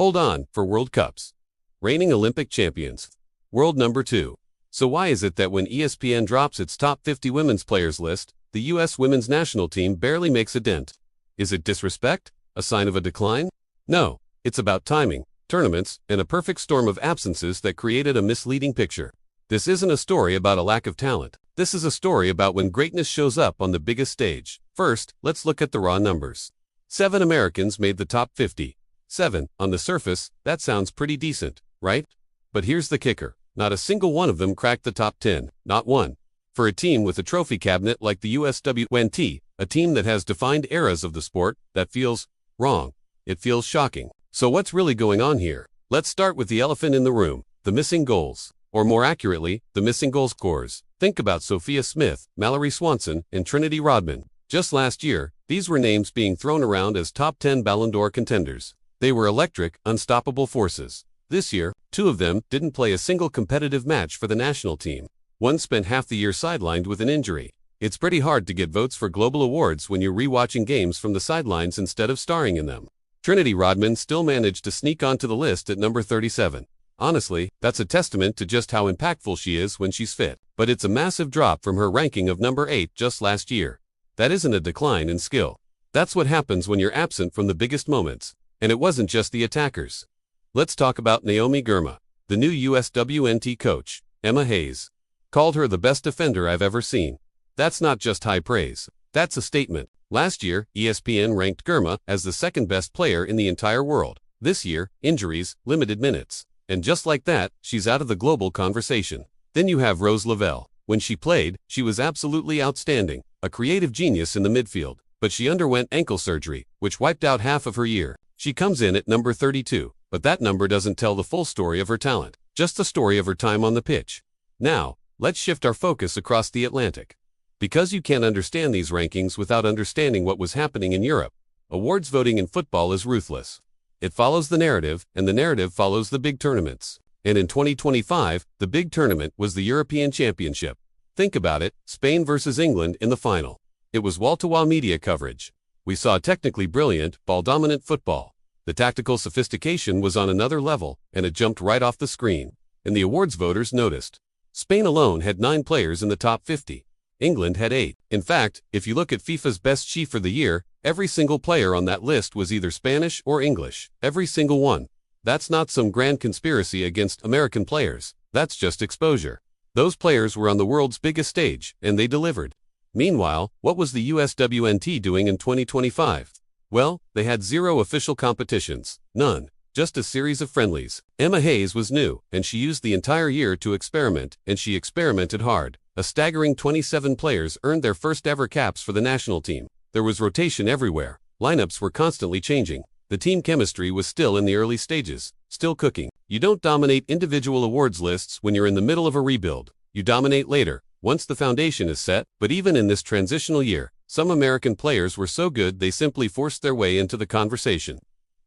Hold on for World Cups. Reigning Olympic champions. World number 2. So why is it that when ESPN drops its top 50 women's players list, the U.S. women's national team barely makes a dent? Is it disrespect? A sign of a decline? No, it's about timing, tournaments, and a perfect storm of absences that created a misleading picture. This isn't a story about a lack of talent. This is a story about when greatness shows up on the biggest stage. First, let's look at the raw numbers. 7 Americans made the top 50. 7, on the surface, that sounds pretty decent, right? But here's the kicker. Not a single one of them cracked the top 10, not one. For a team with a trophy cabinet like the USWNT, a team that has defined eras of the sport, that feels wrong. It feels shocking. So what's really going on here? Let's start with the elephant in the room, the missing goals. Or more accurately, the missing goal scorers. Think about Sophia Smith, Mallory Swanson, and Trinity Rodman. Just last year, these were names being thrown around as top 10 Ballon d'Or contenders. They were electric, unstoppable forces. This year, 2 of them didn't play a single competitive match for the national team. One spent half the year sidelined with an injury. It's pretty hard to get votes for global awards when you're rewatching games from the sidelines instead of starring in them. Trinity Rodman still managed to sneak onto the list at number 37. Honestly, that's a testament to just how impactful she is when she's fit. But it's a massive drop from her ranking of number 8 just last year. That isn't a decline in skill. That's what happens when you're absent from the biggest moments. And it wasn't just the attackers. Let's talk about Naomi Girma. The new USWNT coach, Emma Hayes, called her the best defender I've ever seen. That's not just high praise. That's a statement. Last year, ESPN ranked Girma as the second best player in the entire world. This year, injuries, limited minutes. And just like that, she's out of the global conversation. Then you have Rose Lavelle. When she played, she was absolutely outstanding, a creative genius in the midfield. But she underwent ankle surgery, which wiped out half of her year. She comes in at number 32, but that number doesn't tell the full story of her talent, just the story of her time on the pitch. Now, let's shift our focus across the Atlantic. Because you can't understand these rankings without understanding what was happening in Europe. Awards voting in football is ruthless. It follows the narrative, and the narrative follows the big tournaments. And in 2025, the big tournament was the European Championship. Think about it, Spain versus England in the final. It was wall-to-wall media coverage. We saw technically brilliant, ball-dominant football. The tactical sophistication was on another level, and it jumped right off the screen. And the awards voters noticed. Spain alone had 9 players in the top 50. England had 8. In fact, if you look at FIFA's best chief for the year, every single player on that list was either Spanish or English. Every single one. That's not some grand conspiracy against American players. That's just exposure. Those players were on the world's biggest stage, and they delivered. Meanwhile, what was the USWNT doing in 2025? Well, they had 0 official competitions. None. Just a series of friendlies. Emma Hayes was new, and she used the entire year to experiment, and she experimented hard. A staggering 27 players earned their first ever caps for the national team. There was rotation everywhere. Lineups were constantly changing. The team chemistry was still in the early stages, still cooking. You don't dominate individual awards lists when you're in the middle of a rebuild. You dominate later, once the foundation is set. But even in this transitional year, some American players were so good they simply forced their way into the conversation.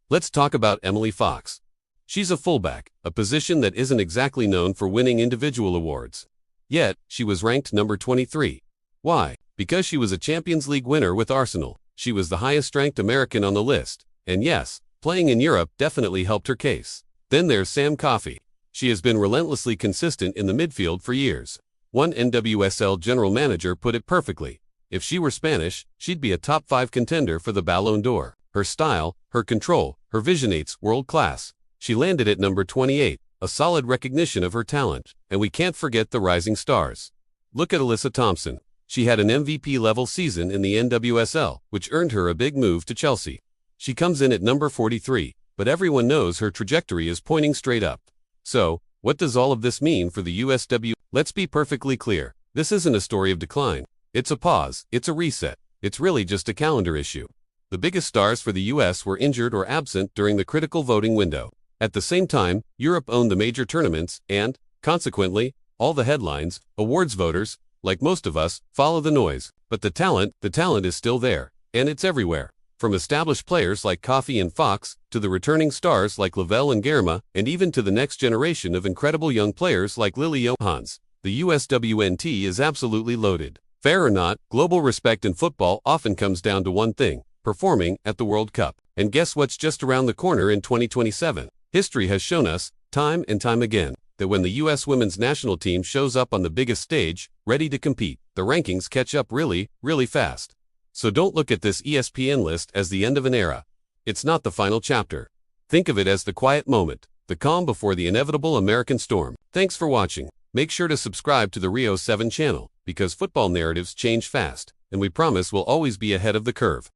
Let's talk about Emily Fox. She's a fullback, a position that isn't exactly known for winning individual awards. Yet, she was ranked number 23. Why? Because she was a Champions League winner with Arsenal. She was the highest-ranked American on the list. And yes, playing in Europe definitely helped her case. Then there's Sam Coffey. She has been relentlessly consistent in the midfield for years. One NWSL general manager put it perfectly. If she were Spanish, she'd be a top 5 contender for the Ballon d'Or. Her style, her control, her visionate's world-class. She landed at number 28, a solid recognition of her talent. And we can't forget the rising stars. Look at Alyssa Thompson. She had an MVP-level season in the NWSL, which earned her a big move to Chelsea. She comes in at number 43, but everyone knows her trajectory is pointing straight up. So, what does all of this mean for the USW? Let's be perfectly clear. This isn't a story of decline. It's a pause. It's a reset. It's really just a calendar issue. The biggest stars for the US were injured or absent during the critical voting window. At the same time, Europe owned the major tournaments and, consequently, all the headlines. Awards voters, like most of us, follow the noise. But the talent is still there. And it's everywhere. From established players like Coffey and Fox, to the returning stars like Lavelle and Girma, and even to the next generation of incredible young players like Lily Johans. The USWNT is absolutely loaded. Fair or not, global respect in football often comes down to one thing: performing at the World Cup. And guess what's just around the corner in 2027? History has shown us, time and time again, that when the U.S. women's national team shows up on the biggest stage, ready to compete, the rankings catch up really, really fast. So don't look at this ESPN list as the end of an era. It's not the final chapter. Think of it as the quiet moment, the calm before the inevitable American storm. Thanks for watching. Make sure to subscribe to the Rio 7 channel, because football narratives change fast, and we promise we'll always be ahead of the curve.